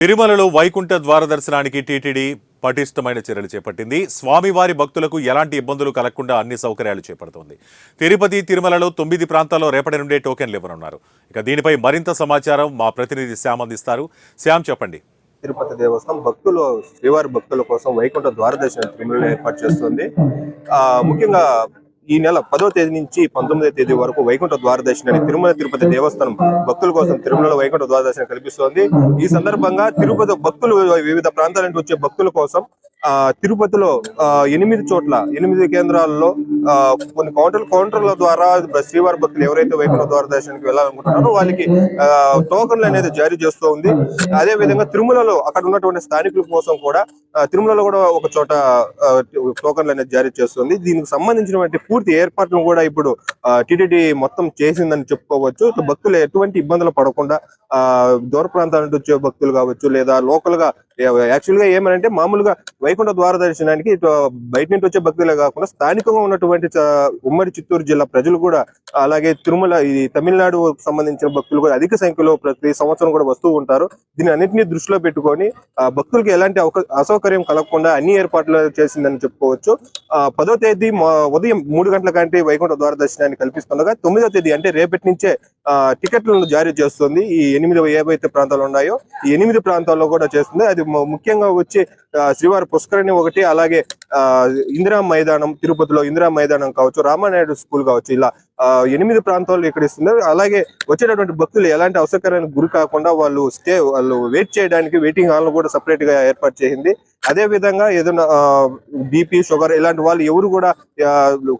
తిరుమలలో వైకుంఠ ద్వార దర్శనానికి టీటీడీ పటిష్టమైన చర్యలు చేపట్టింది. స్వామివారి భక్తులకు ఎలాంటి ఇబ్బందులు కలగకుండా అన్ని సౌకర్యాలు చేపడుతోంది. తిరుపతి, తిరుమలలో 9 ప్రాంతాల్లో రేపటి నుండే టోకెన్లు ఇవ్వనున్నారు. ఇక దీనిపై మరింత సమాచారం మా ప్రతినిధి శ్యామ్ అందిస్తారు. శ్యామ్, చెప్పండి. తిరుపతి దేవస్థానం భక్తులు శ్రీవారి భక్తుల కోసం వైకుంఠ ద్వార దర్శనం తిరుమలలో ఏర్పాటు చేస్తుంది. ముఖ్యంగా ఈ నెల 10వ తేదీ నుంచి 19వ తేదీ వరకు వైకుంఠ ద్వార దర్శనాన్ని తిరుమల తిరుపతి దేవస్థానం భక్తుల కోసం తిరుమలలో వైకుంఠ ద్వార దర్శనం కల్పిస్తోంది. ఈ సందర్భంగా తిరుపతి భక్తులు వివిధ ప్రాంతాల నుంచి వచ్చే భక్తుల కోసం తిరుపతిలో 8 చోట్ల 8 కేంద్రాల్లో కొన్ని కౌంటర్ల ద్వారా శ్రీవారి భక్తులు ఎవరైతే వైకుంఠ ద్వార దర్శనానికి వెళ్ళాలనుకుంటున్నారో వాళ్ళకి టోకన్లు అనేది జారీ చేస్తూ ఉంది. అదే విధంగా తిరుమలలో అక్కడ ఉన్నటువంటి స్థానికుల కోసం కూడా తిరుమలలో కూడా ఒక చోట టోకన్లు అనేది జారీ చేస్తుంది. దీనికి సంబంధించినటువంటి పూర్తి ఏర్పాట్లను కూడా ఇప్పుడు టీటీడీ మొత్తం చేసిందని చెప్పుకోవచ్చు. భక్తులు ఎటువంటి ఇబ్బందులు పడకుండా దూర ప్రాంతాల నుంచి వచ్చే భక్తులు కావచ్చు, లేదా లోకల్ గా యాక్చువల్ గా ఏమనంటే మామూలుగా వైకుంఠ ద్వార దర్శనానికి బయట నుంచి వచ్చే భక్తులే కాకుండా స్థానికంగా ఉన్నటువంటి ఉమ్మడి చిత్తూరు జిల్లా ప్రజలు కూడా, అలాగే తిరుమల ఇది తమిళనాడు సంబంధించిన భక్తులు కూడా అధిక సంఖ్యలో ప్రతి సంవత్సరం కూడా వస్తూ ఉంటారు. దీని అన్నింటినీ దృష్టిలో పెట్టుకొని భక్తులకు ఎలాంటి అసౌకర్యం కలగకుండా అన్ని ఏర్పాట్లు చేసిందని చెప్పుకోవచ్చు. 10వ తేదీ ఉదయం 3 గంటల కంటే వైకుంఠ ద్వార దర్శనాన్ని కల్పిస్తుండగా 9వ తేదీ అంటే రేపటి నుంచే టికెట్లను జారీ చేస్తుంది. ఈ 8 ఏవైతే ప్రాంతాలు ఉన్నాయో ఈ 8 ప్రాంతాల్లో కూడా చేస్తుంది. అది ముఖ్యంగా వచ్చి శ్రీవారి పుష్కరిణి ఒకటి, అలాగే ఇందిరా మైదానం, తిరుపతిలో ఇందిరా మైదానం కావచ్చు, రామానాయుడు స్కూల్ కావచ్చు, ఇలా 8 ప్రాంతాల్లో ఇక్కడ ఇస్తుంది. అలాగే వచ్చేటటువంటి భక్తులు ఎలాంటి అసౌకర్యానికి గురి కాకుండా వాళ్ళు వెయిట్ చేయడానికి వెయిటింగ్ హాల్ కూడా సపరేట్ గా ఏర్పాటు చేసింది. అదే విధంగా ఏదైనా బీపీ, షుగర్ ఇలాంటి వాళ్ళు ఎవరు కూడా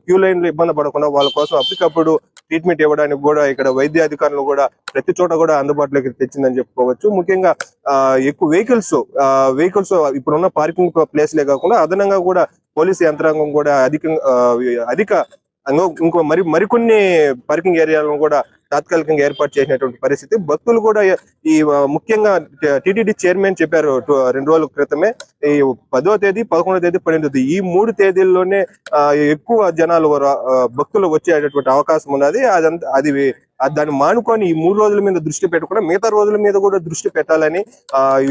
క్యూ లైన్ లో ఇబ్బంది పడకుండా వాళ్ళ కోసం అప్పటికప్పుడు ట్రీట్మెంట్ ఇవ్వడానికి కూడా ఇక్కడ వైద్య అధికారులు కూడా ప్రతి చోట కూడా అందుబాటులోకి తెచ్చిందని చెప్పుకోవచ్చు. ముఖ్యంగా ఎక్కువ వెహికల్స్ ఇప్పుడున్న పార్కింగ్ ప్లేస్లే కాకుండా అదనంగా కూడా పోలీసు యంత్రాంగం కూడా అధిక ఇంకో మరికొన్ని పార్కింగ్ ఏరియాలను కూడా తాత్కాలికంగా ఏర్పాటు చేసినటువంటి పరిస్థితి. భక్తులు కూడా ఈ ముఖ్యంగా టీటీడీ చైర్మన్ చెప్పారు 2 రోజుల క్రితమే, ఈ 10వ తేదీ, 11వ తేదీ, 12వ తేదీ ఈ 3 తేదీల్లోనే ఎక్కువ జనాలు భక్తులు వచ్చేటటువంటి అవకాశం ఉన్నది. అది దాన్ని మానుకొని ఈ 3 రోజుల మీద దృష్టి పెట్టకుండా మిగతా రోజుల మీద కూడా దృష్టి పెట్టాలని,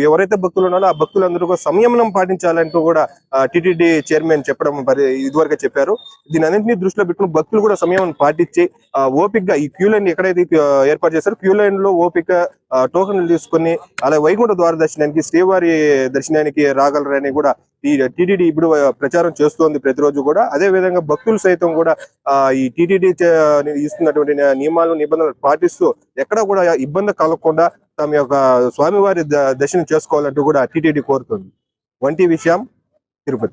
ఎవరైతే భక్తులు ఉన్నారో ఆ భక్తులందరూ కూడా సంయమనం పాటించాలంటూ కూడా టీటీడీ చైర్మన్ చెప్పడం ఇదివరకే చెప్పారు. దీని అన్నింటినీ దృష్టిలో పెట్టుకుని భక్తులు కూడా సంయమనం పాటించి ఓపికగా ఈ క్యూ లైన్ ఎక్కడైతే ఏర్పాటు చేశారో క్యూ లైన్ లో ఓపిక టోకన్లు తీసుకుని అలా వైకుంఠ ద్వార దర్శనానికి శ్రీవారి దర్శనానికి రాగలరని కూడా ఈ టీటీడీ ఇప్పుడు ప్రచారం చేస్తోంది ప్రతిరోజు కూడా. అదే విధంగా భక్తులు సైతం కూడా ఈ టీటీడీ ఇస్తున్నటువంటి నియమాలు, నిబంధనలు పాటిస్తూ ఎక్కడా కూడా ఇబ్బంది కలగకుండా తమ యొక్క స్వామివారి దర్శనం చేసుకోవాలంటూ కూడా టీటీడీ కోరుతుంది. వంటి విషయం